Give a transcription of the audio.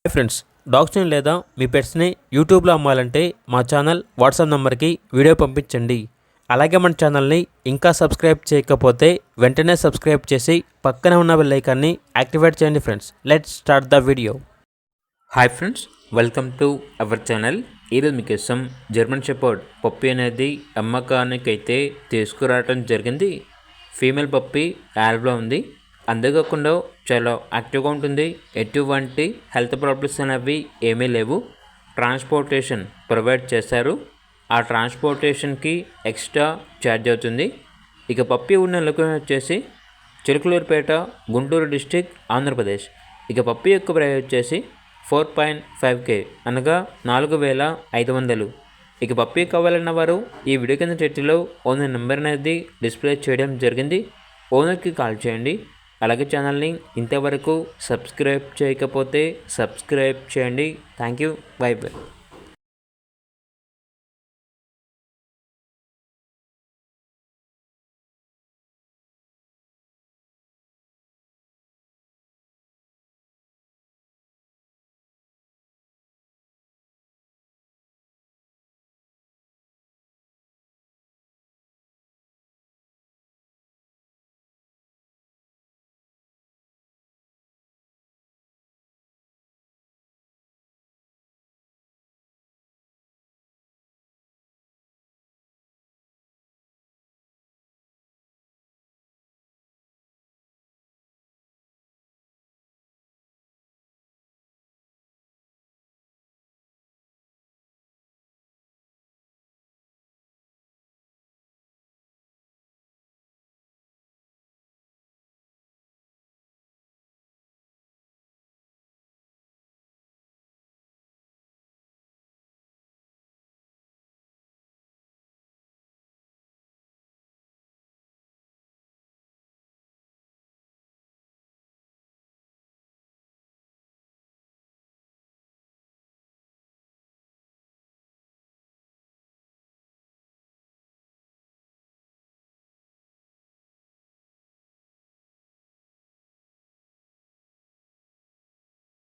Hi friends, డాగ్స్ని లేదా మీ పెట్స్ని యూట్యూబ్లో అమ్మాలంటే మా ఛానల్ వాట్సాప్ నెంబర్కి వీడియో పంపించండి. అలాగే మన ఛానల్ని ఇంకా సబ్స్క్రైబ్ చేయకపోతే వెంటనే సబ్స్క్రైబ్ చేసి పక్కనే ఉన్న బెల్ ఐకాన్ని యాక్టివేట్ చేయండి. Friends, let's start the video. Hi friends, welcome to our channel. ఈరోజు మీకోసం జర్మన్ షెపర్డ్ పప్పి అనేది అమ్మకానికైతే తీసుకురావడం జరిగింది. ఫీమేల్ పప్పి యాల్బ్లో ఉంది. అంతేకాకుండా చాలా యాక్టివ్గా ఉంటుంది. ఎటువంటి హెల్త్ ప్రాబ్లమ్స్ అనేవి ఏమీ లేవు. ట్రాన్స్పోర్టేషన్ ప్రొవైడ్ చేస్తారు. ఆ ట్రాన్స్పోర్టేషన్కి ఎక్స్ట్రా ఛార్జ్ అవుతుంది. ఇక పప్పి ఉన్న లొకేషన్ వచ్చేసి చిలుకలూరుపేట, గుంటూరు డిస్టిక్, ఆంధ్రప్రదేశ్. ఇక పప్పి యొక్క ప్రైస్ వచ్చేసి 4.5K అనగా 4,500. ఇక పప్పి కావాలన్న వారు ఈ వీడియో కింద టైటిల్లో ఓనర్ నెంబర్ అనేది డిస్ప్లే చేయడం జరిగింది. ఓనర్కి కాల్ చేయండి. అలాగే ఛానల్ని ఇంతవరకు సబ్స్క్రైబ్ చేయకపోతే సబ్స్క్రైబ్ చేయండి. Thank you. By by.